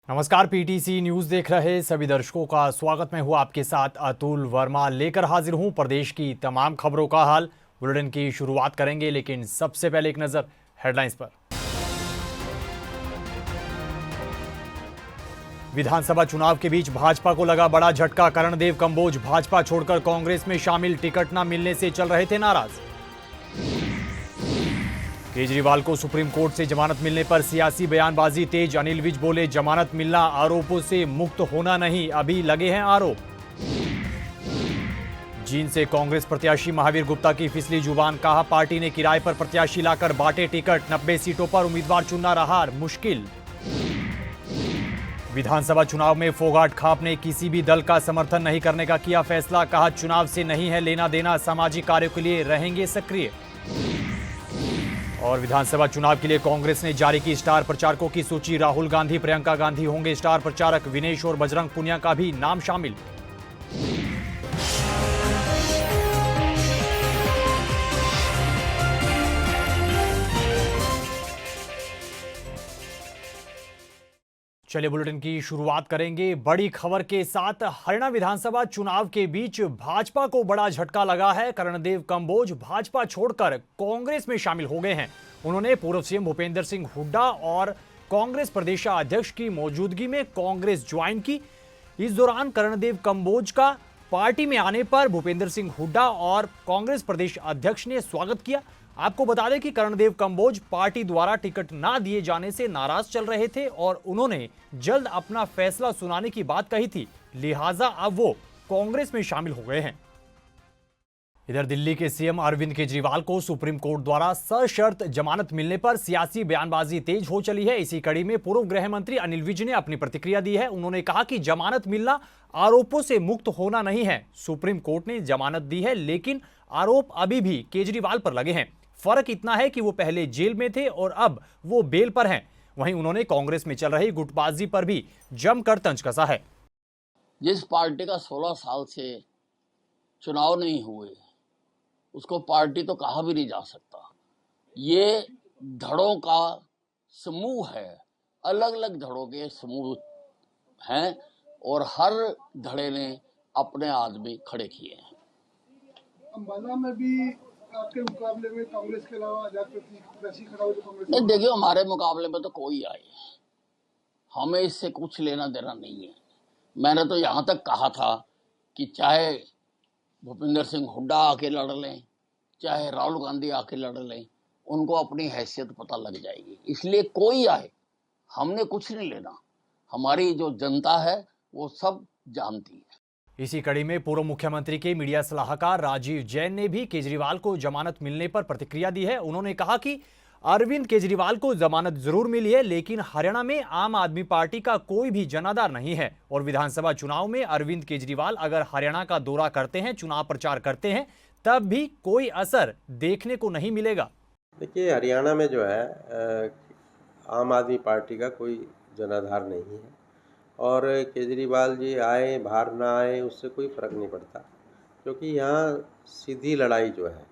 नमस्कार, PTC news देख रहे सभी दर्शकों का स्वागत। मैं हूं आपके साथ अतुल वर्मा, लेकर हाजिर हूं प्रदेश की तमाम खबरों का हाल। बुलेटिन की शुरुआत करेंगे, लेकिन सबसे पहले एक नजर हेडलाइंस पर। विधानसभा चुनाव के बीच भाजपा को लगा बड़ा झटका। कर्णदेव कंबोज भाजपा छोड़कर कांग्रेस में शामिल, टिकट न मिलने से चल रहे थे नाराज। केजरीवाल को सुप्रीम कोर्ट से जमानत मिलने पर सियासी बयानबाजी तेज। अनिल विज बोले, जमानत मिलना आरोपों से मुक्त होना नहीं, अभी लगे हैं आरोप। जींद से कांग्रेस प्रत्याशी महावीर गुप्ता की फिसली जुबान, कहा पार्टी ने किराए पर प्रत्याशी लाकर बांटे टिकट। 90 सीटों पर उम्मीदवार चुनना रहा मुश्किल। विधानसभा चुनाव में फोगाट खाप ने किसी भी दल का समर्थन नहीं करने का किया फैसला, कहा चुनाव से नहीं है लेना देना, सामाजिक कार्यों के लिए रहेंगे सक्रिय। और विधानसभा चुनाव के लिए कांग्रेस ने जारी की स्टार प्रचारकों की सूची। राहुल गांधी, प्रियंका गांधी होंगे स्टार प्रचारक। विनेश और बजरंग पुनिया का भी नाम शामिल। चलिए बुलेटिन की शुरुआत करेंगे बड़ी खबर के साथ। हरियाणा विधानसभा चुनाव के बीच भाजपा को बड़ा झटका लगा है। कर्णदेव कंबोज भाजपा छोड़कर कांग्रेस में शामिल हो गए हैं। उन्होंने पूर्व सीएम भूपेंद्र सिंह हुड्डा और कांग्रेस प्रदेशाध्यक्ष की मौजूदगी में कांग्रेस ज्वाइन की। इस दौरान कर्णदेव कंबोज का पार्टी में आने पर भूपेंद्र सिंह हुड्डा और कांग्रेस प्रदेश अध्यक्ष ने स्वागत किया। आपको बता दें कि कर्णदेव कंबोज पार्टी द्वारा टिकट ना दिए जाने से नाराज चल रहे थे और उन्होंने जल्द अपना फैसला सुनाने की बात कही थी, लिहाजा अब वो कांग्रेस में शामिल हो गए हैं। इधर दिल्ली के सीएम अरविंद केजरीवाल को सुप्रीम कोर्ट द्वारा सशर्त जमानत मिलने पर सियासी बयानबाजी तेज हो चली है। इसी कड़ी में पूर्व गृह मंत्री अनिल विज ने अपनी प्रतिक्रिया दी है। उन्होंने कहा कि जमानत मिलना आरोपों से मुक्त होना नहीं है। सुप्रीम कोर्ट ने जमानत दी है, लेकिन आरोप अभी भी केजरीवाल पर लगे हैं। फर्क इतना है कि वो पहले जेल में थे और अब वो बेल पर हैं। वहीं उन्होंने कांग्रेस में चल रही गुटबाजी पर भी जमकर तंज कसा है। जिस पार्टी का 16 साल से चुनाव नहीं हुए, उसको पार्टी तो कहा भी नहीं जा सकता। ये धड़ों का समूह है, अलग अलग धड़ों के समूह हैं और हर धड़े ने अपने आदमी खड़े किए हैं। अंबाला में भी आपके मुकाबले में कांग्रेस के अलावा आजाद प्रत्याशी खड़ा हो, कांग्रेस नहीं, देखिए हमारे मुकाबले में तो कोई आए, हमें इससे कुछ लेना देना नहीं है। मैंने तो यहाँ तक कहा था कि चाहे भूपेंद्र सिंह हुड्डा आके लड़ लें, चाहे राहुल गांधी आके लड़ लें, उनको अपनी हैसियत पता लग जाएगी। इसलिए कोई आए, हमने कुछ नहीं लेना। हमारी जो जनता है वो सब जानती है। इसी कड़ी में पूर्व मुख्यमंत्री के मीडिया सलाहकार राजीव जैन ने भी केजरीवाल को जमानत मिलने पर प्रतिक्रिया दी है। उन्होंने कहा कि अरविंद केजरीवाल को जमानत जरूर मिली है, लेकिन हरियाणा में आम आदमी पार्टी का कोई भी जनाधार नहीं है और विधानसभा चुनाव में अरविंद केजरीवाल अगर हरियाणा का दौरा करते हैं, चुनाव प्रचार करते हैं, तब भी कोई असर देखने को नहीं मिलेगा। देखिए, हरियाणा में जो है आम आदमी पार्टी का कोई जनाधार नहीं है और केजरीवाल जी आए बाहर ना आए उससे कोई फ़र्क नहीं पड़ता, क्योंकि यहाँ सीधी लड़ाई जो है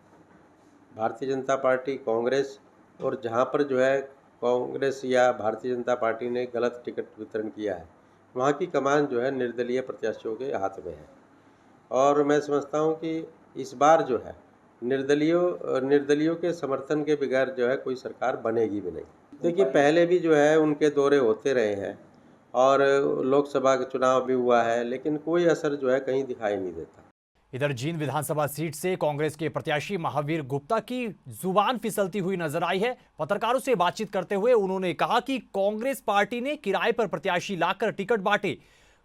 भारतीय जनता पार्टी कांग्रेस, और जहाँ पर जो है कांग्रेस या भारतीय जनता पार्टी ने गलत टिकट वितरण किया है, वहाँ की कमान जो है निर्दलीय प्रत्याशियों के हाथ में है। और मैं समझता हूँ कि इस बार जो है निर्दलियों के समर्थन के बगैर जो है कोई सरकार बनेगी भी नहीं। देखिए, पहले भी जो है उनके दौरे होते रहे हैं और लोकसभा का चुनाव भी हुआ है, लेकिन कोई असर जो है कहीं दिखाई नहीं देता। इधर जींद विधानसभा सीट से कांग्रेस के प्रत्याशी महावीर गुप्ता की जुबान फिसलती हुई नजर आई है। पत्रकारों से बातचीत करते हुए उन्होंने कहा कि कांग्रेस पार्टी ने किराए पर प्रत्याशी लाकर टिकट बांटे।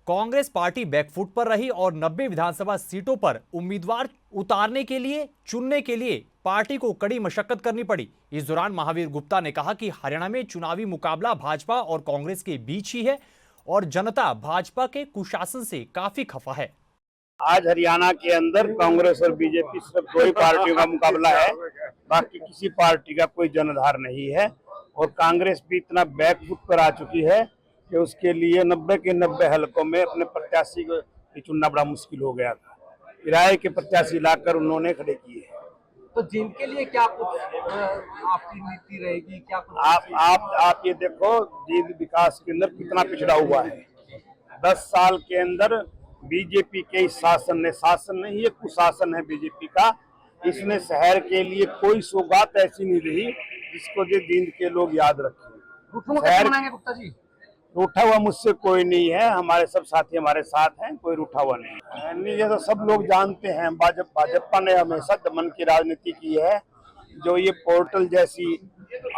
कांग्रेस पार्टी बैकफुट पर रही और 90 विधानसभा सीटों पर उम्मीदवार चुनने के लिए पार्टी को कड़ी मशक्कत करनी पड़ी। इस दौरान महावीर गुप्ता ने कहा कि हरियाणा में चुनावी मुकाबला भाजपा और कांग्रेस के बीच ही है और जनता भाजपा के कुशासन से काफी खफा है। आज हरियाणा के अंदर कांग्रेस और बीजेपी सिर्फ दो ही पार्टियों का मुकाबला है, बाकी किसी पार्टी का कोई जनाधार नहीं है और कांग्रेस भी इतना बैकफुट पर आ चुकी है कि उसके लिए 90 के 90 हलकों में अपने प्रत्याशी को चुनना बड़ा मुश्किल हो गया था। किराए के प्रत्याशी लाकर उन्होंने खड़े किए हैं। तो जिनके लिए क्या कुछ आपकी नीति रहेगी, क्या कुछ आप ये देखो जींद विकास के अंदर कितना पिछड़ा हुआ है। 10 साल के अंदर बीजेपी के इस शासन नहीं, ये कुशासन है बीजेपी का। इसने शहर के लिए कोई सौगात ऐसी नहीं रही जिसको जो जींद के लोग याद रखें। रूठूंगा कैसे मनाएंगे गुप्ता जी? रूठा हुआ मुझसे कोई नहीं है, हमारे सब साथी हमारे साथ हैं, कोई रूठा हुआ नहीं है। नहीं, ये तो सब लोग जानते हैं, भाजपा ने हमेशा दमन की राजनीति की है। जो ये पोर्टल जैसी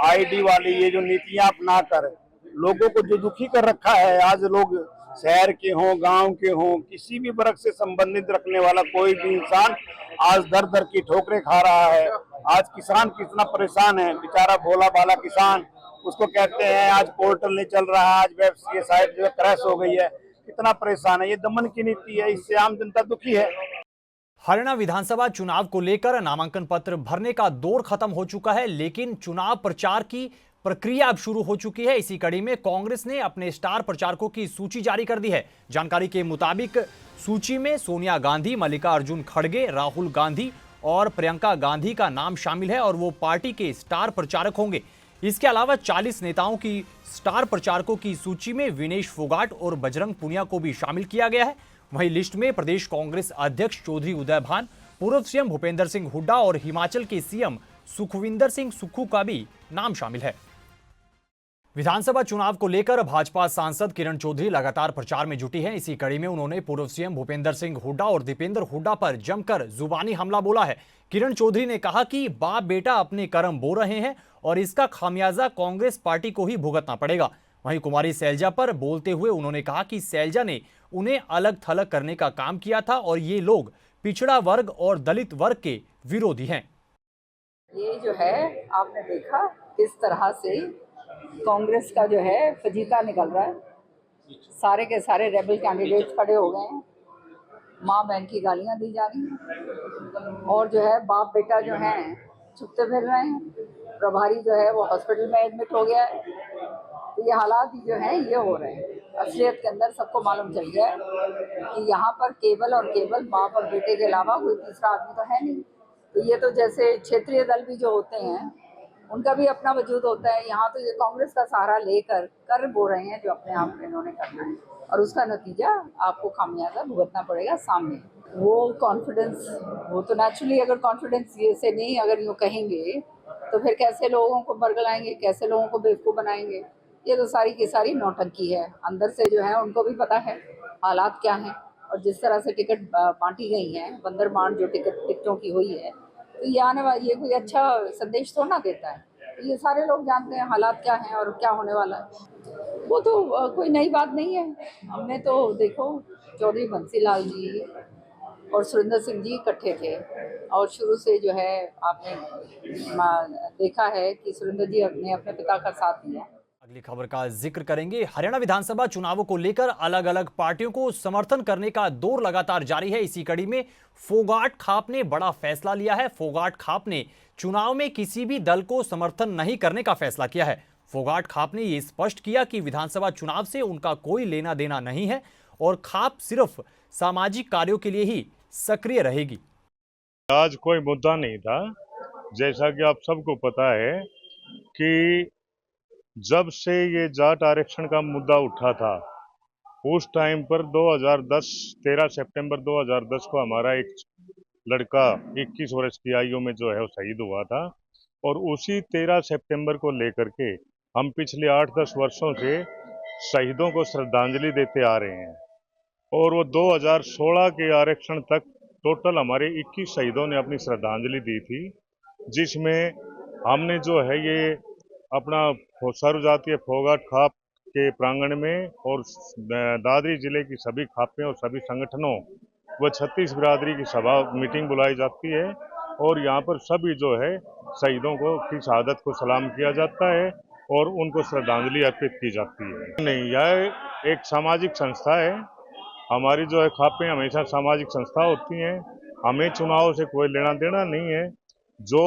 आईडी वाली ये जो नीतियां अपना कर लोगों को जो दुखी कर रखा है, आज लोग शहर के हों गांव के हों किसी भी वर्ग से संबंधित रखने वाला कोई भी इंसान आज दर दर की ठोकरें खा रहा है। आज किसान कितना परेशान है, बेचारा भोला भाला किसान, उसको कहते हैं आज पोर्टल नहीं चल रहा है, आज ये साइट जो क्रैश हो गई है, कितना परेशान है। ये दमन की नीति है, इससे आम जनता दुखी है। हरियाणा विधानसभा चुनाव को लेकर नामांकन पत्र भरने का दौर खत्म हो चुका है, लेकिन चुनाव प्रचार की प्रक्रिया अब शुरू हो चुकी है। इसी कड़ी में कांग्रेस ने अपने स्टार प्रचारकों की सूची जारी कर दी है। जानकारी के मुताबिक सूची में सोनिया गांधी, मल्लिकार्जुन खड़गे, राहुल गांधी और प्रियंका गांधी का नाम शामिल है और वो पार्टी के स्टार प्रचारक होंगे। इसके अलावा 40 नेताओं की स्टार प्रचारकों की सूची में विनेश फोगाट और बजरंग पुनिया को भी शामिल किया गया है। वहीं लिस्ट में प्रदेश कांग्रेस अध्यक्ष चौधरी उदय भान, पूर्व सीएम भूपेंद्र सिंह हुड्डा और हिमाचल के सीएम सुखविंदर सिंह सुक्खू का भी नाम शामिल है। विधानसभा चुनाव को लेकर भाजपा सांसद किरण चौधरी लगातार प्रचार में जुटी हैं। इसी कड़ी में उन्होंने पूर्व सीएम भूपेंद्र सिंह हुड्डा और दीपेंद्र हुड्डा पर जमकर जुबानी हमला बोला है। किरण चौधरी ने कहा कि बाप बेटा अपने कर्म बो रहे हैं और इसका खामियाजा कांग्रेस पार्टी को ही भुगतना पड़ेगा। वहीं कुमारी सैलजा पर बोलते हुए उन्होंने कहा कि सैलजा ने उन्हें अलग थलग करने का काम किया था और ये लोग पिछड़ा वर्ग और दलित वर्ग के विरोधी हैं। ये जो है आपने देखा किस तरह से कांग्रेस का जो है फजीता निकल रहा है। सारे के सारे रेबल कैंडिडेट खड़े हो गए हैं, माँ बहन की गालियां दी जा रही हैं और जो है बाप बेटा जो हैं छुपते फिर रहे हैं। प्रभारी जो है वो हॉस्पिटल में एडमिट हो गया है। तो ये हालात जो हैं ये हो रहे हैं। असलियत के अंदर सबको मालूम चल गया है कि यहाँ पर केवल और केवल बाप और बेटे के अलावा कोई तीसरा आदमी तो है नहीं। तो ये तो जैसे क्षेत्रीय दल भी जो होते हैं उनका भी अपना वजूद होता है, यहाँ तो ये कांग्रेस का सहारा लेकर कर बो रहे हैं जो अपने आप इन्होंने करना है और उसका नतीजा आपको खामियाजा भुगतना पड़ेगा सामने। वो कॉन्फिडेंस, वो तो नेचुरली अगर कॉन्फिडेंस ये से नहीं अगर यूँ कहेंगे तो फिर कैसे लोगों को बरगलाएंगे, कैसे लोगों को बेवकूफ़ बनाएंगे। ये तो सारी की सारी नौटंकी है। अंदर से जो है उनको भी पता है हालात क्या हैं और जिस तरह से टिकट बांटी गई हैं, बंदर बांट जो टिकटों की हुई है, तो ये आने वाला ये कोई अच्छा संदेश थोड़ा ना देता है। तो ये सारे लोग जानते हैं हालात क्या हैं और क्या होने वाला है। वो तो कोई नई बात नहीं है। हमने तो देखो चौधरी बंसीलाल जी और सुरेंद्र सिंह जी इकट्ठे थे और शुरू से जो है आपने देखा है कि सुरेंद्र जी ने अपने पिता का साथ दिया। अगली खबर का जिक्र करेंगे। हरियाणा विधानसभा चुनावों को लेकर अलग अलग पार्टियों को समर्थन करने का दौर लगातार जारी है। इसी कड़ी में फोगाट खाप ने बड़ा फैसला लिया है। फोगाट खाप ने चुनाव में किसी भी दल को समर्थन नहीं करने का फैसला किया है। फोगाट खाप ने यह स्पष्ट किया कि विधानसभा चुनाव से उनका कोई लेना देना नहीं है और खाप सिर्फ सामाजिक कार्यों के लिए ही सक्रिय रहेगी। आज कोई मुद्दा नहीं था। जैसा कि आप सबको पता है कि जब से ये जाट आरक्षण का मुद्दा उठा था उस टाइम पर 13 सितंबर 2010 को हमारा एक लड़का 21 वर्ष की आयु में जो है वो शहीद हुआ था और उसी 13 सितंबर को लेकर के हम पिछले 8-10 वर्षों से शहीदों को श्रद्धांजलि देते आ रहे हैं और वो 2016 के आरक्षण तक टोटल हमारे 21 शहीदों ने अपनी श्रद्धांजलि दी थी, जिसमें हमने जो है ये अपना सर्व जातीय फोगाट खाप के प्रांगण में और दादरी जिले की सभी खापें और सभी संगठनों व 36 बिरादरी की सभा मीटिंग बुलाई जाती है और यहाँ पर सभी जो है शहीदों को की शहादत को सलाम किया जाता है और उनको श्रद्धांजलि अर्पित की जाती है। नहीं, यह एक सामाजिक संस्था है। हमारी जो है खापें हमेशा सामाजिक संस्था होती हैं। हमें चुनाव से कोई लेना देना नहीं है। जो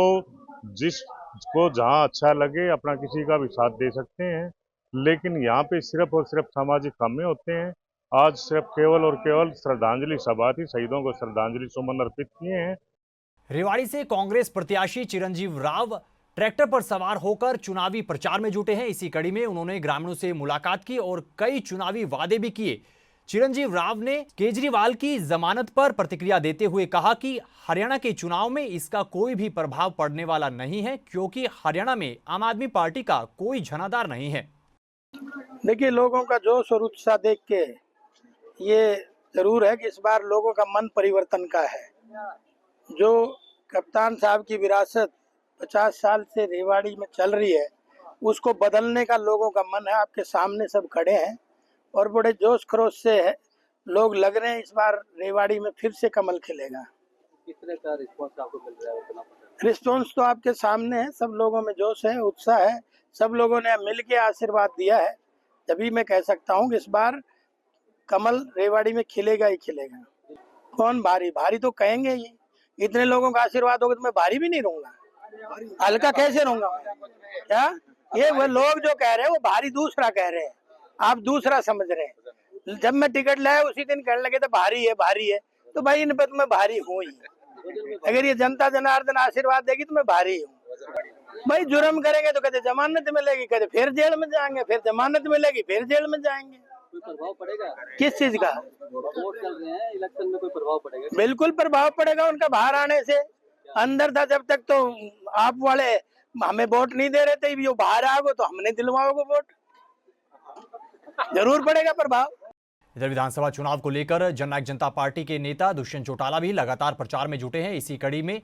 जिसको जहां अच्छा लगे अपना किसी का भी साथ दे सकते हैं, लेकिन यहाँ पे सिर्फ और सिर्फ सामाजिक कामें होते हैं। आज सिर्फ केवल और केवल श्रद्धांजलि सभा थी, शहीदों को श्रद्धांजलि सुमन अर्पित किए हैं। रेवाड़ी से कांग्रेस प्रत्याशी चिरंजीव राव ट्रैक्टर पर सवार होकर चुनावी प्रचार में जुटे हैं। इसी कड़ी में उन्होंने ग्रामीणों से मुलाकात की और कई चुनावी वादे भी किए। चिरंजीव राव ने केजरीवाल की जमानत पर प्रतिक्रिया देते हुए कहा कि हरियाणा के चुनाव में इसका कोई भी प्रभाव पड़ने वाला नहीं है, क्योंकि हरियाणा में आम आदमी पार्टी का कोई झनादार नहीं है। देखिए, लोगों का जोश और उत्साह देख के ये जरूर है कि इस बार लोगों का मन परिवर्तन का है। जो कप्तान साहब की विरासत 50 साल से रेवाड़ी में चल रही है, उसको बदलने का लोगों का मन है। आपके सामने सब खड़े हैं और बड़े जोश खरोश से है लोग लग रहे हैं। इस बार रेवाड़ी में फिर से कमल खिलेगा। किस तरह का रिस्पांस आपको मिल रहा है? रिस्पॉन्स तो आपके सामने है। सब लोगों में जोश है, उत्साह है। सब लोगों ने मिल के आशीर्वाद दिया है। तभी मैं कह सकता हूँ कि इस बार कमल रेवाड़ी में खिलेगा ही खिलेगा। कौन भारी? भारी तो कहेंगे ही। इतने लोगों का आशीर्वाद होगा तो मैं भारी भी नहीं रहूंगा। हल्का कैसे रहूंगा? क्या ये वो लोग जो कह रहे हैं वो भारी दूसरा कह रहे हैं, आप दूसरा समझ रहे हैं। जब मैं टिकट लाया उसी दिन कहने लगे तो भारी है, तो भाई इन पर तो मैं भारी हूँ ही। अगर ये जनता जनार्दन आशीर्वाद देगी तो मैं भारी हूँ। भाई जुर्म करेंगे तो कहते जमानत मिलेगी, कहते फिर जेल में जाएंगे, फिर जमानत मिलेगी, फिर जेल में जाएंगे। कोई प्रभाव पड़ेगा? किस चीज का? वोट चल रहे हैं, इलेक्शन में कोई प्रभाव पड़ेगा? बिल्कुल प्रभाव पड़ेगा उनका बाहर आने से। अंदर था जब तक तो आप वाले हमें वोट नहीं दे रहे थे, वो बाहर आ गए तो हमने दिलवाओगे वोट। जरूर पड़ेगा प्रभाव। इधर विधानसभा चुनाव को लेकर जननायक जनता पार्टी के नेता दुष्यंत चौटाला भी लगातार प्रचार में जुटे हैं। इसी कड़ी में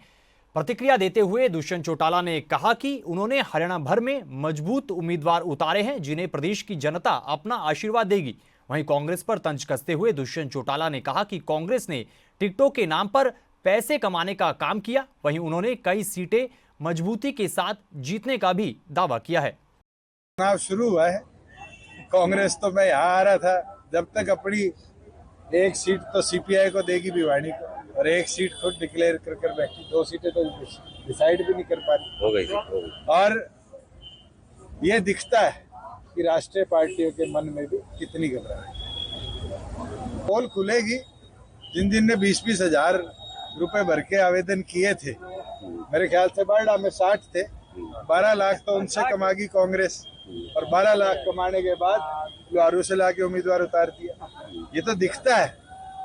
प्रतिक्रिया देते हुए दुष्यंत चौटाला ने कहा कि उन्होंने हरियाणा भर में मजबूत उम्मीदवार उतारे हैं, जिन्हें प्रदेश की जनता अपना आशीर्वाद देगी। वहीं कांग्रेस पर तंज कसते हुए दुष्यंत चौटाला ने कहा कि कांग्रेस ने टिकटों के नाम पर पैसे कमाने का काम किया। वहीं उन्होंने कई सीटें मजबूती के साथ जीतने का भी दावा किया है। चुनाव शुरू हुआ है, कांग्रेस तो मैं यहाँ आ रहा था, जब तक अपनी एक सीट तो सीपीआई को देगी भिवानी को और एक सीट खुद डिक्लेयर कर बैठी, 2 सीटें तो डिसाइड भी नहीं कर पा रही। हो गई। और ये दिखता है कि राष्ट्रीय पार्टियों के मन में भी कितनी घबराहट। पोल खुलेगी। जिन ने 20-20 हजार रुपए भर के आवेदन किए थे, मेरे ख्याल से बारडा में 60 थे, 12 लाख तो उनसे कमागी कांग्रेस और 12 लाख कमाने के बाद लारू से लाके उम्मीदवार उतार दिया। ये तो दिखता है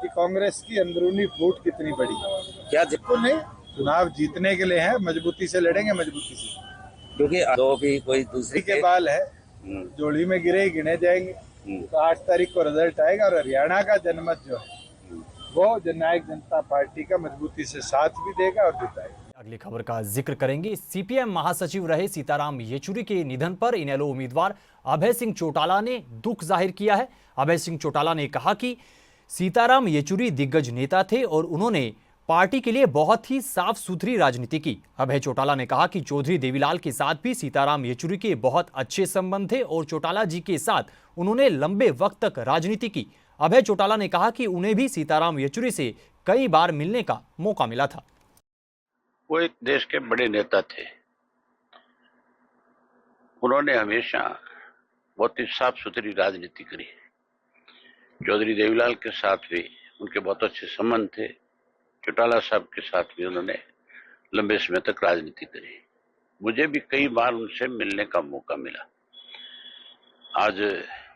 कि कांग्रेस की अंदरूनी फूट कितनी बड़ी है। क्या बिल्कुल नहीं, चुनाव जीतने के लिए है, मजबूती से लड़ेंगे, मजबूती से, क्योंकि दो भी कोई दूसरे के बाल है, जोड़ी में गिरे ही गिने जाएंगे। तो 8 तारीख को रिजल्ट आएगा और हरियाणा का जनमत जो है वो जननायक जनता पार्टी का मजबूती से साथ भी देगा और जिताएगा। अगली खबर का जिक्र करेंगे। सीपीएम महासचिव रहे सीताराम येचुरी के निधन पर इनेलो उम्मीदवार अभय सिंह चौटाला ने दुख जाहिर किया है। अभय सिंह चौटाला ने कहा कि सीताराम येचुरी दिग्गज नेता थे और उन्होंने पार्टी के लिए बहुत ही साफ सुथरी राजनीति की। अभय चौटाला ने कहा कि चौधरी देवीलाल के साथ भी सीताराम येचुरी के बहुत अच्छे संबंध थे और चौटाला जी के साथ उन्होंने लंबे वक्त तक राजनीति की। अभय चौटाला ने कहा कि उन्हें भी सीताराम येचुरी से कई बार मिलने का मौका मिला था। वो एक देश के बड़े नेता थे। उन्होंने हमेशा बहुत ही साफ सुथरी राजनीति करी। चौधरी देवीलाल के साथ भी उनके बहुत अच्छे संबंध थे। चौटाला साहब के साथ भी उन्होंने लंबे समय तक राजनीति करी। मुझे भी कई बार उनसे मिलने का मौका मिला। आज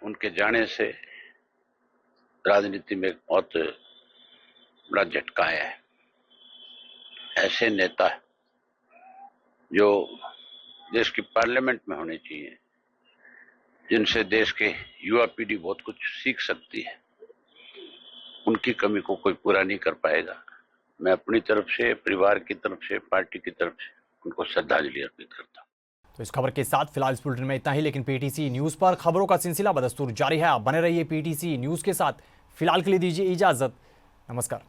उनके जाने से राजनीति में बहुत बड़ा झटका आया है। ऐसे नेता जो देश की पार्लियामेंट में होने चाहिए, जिनसे देश के युवा पीढ़ी बहुत कुछ सीख सकती है, उनकी कमी को कोई पूरा नहीं कर पाएगा। मैं अपनी तरफ से, परिवार की तरफ से, पार्टी की तरफ से उनको श्रद्धांजलि अर्पित करता हूं। तो इस खबर के साथ फिलहाल इस बुलेटिन में इतना ही, लेकिन पीटीसी न्यूज पर खबरों का सिलसिला बदस्तूर जारी है। आप बने रहिए पीटीसी न्यूज के साथ। फिलहाल के लिए दीजिए इजाजत। नमस्कार।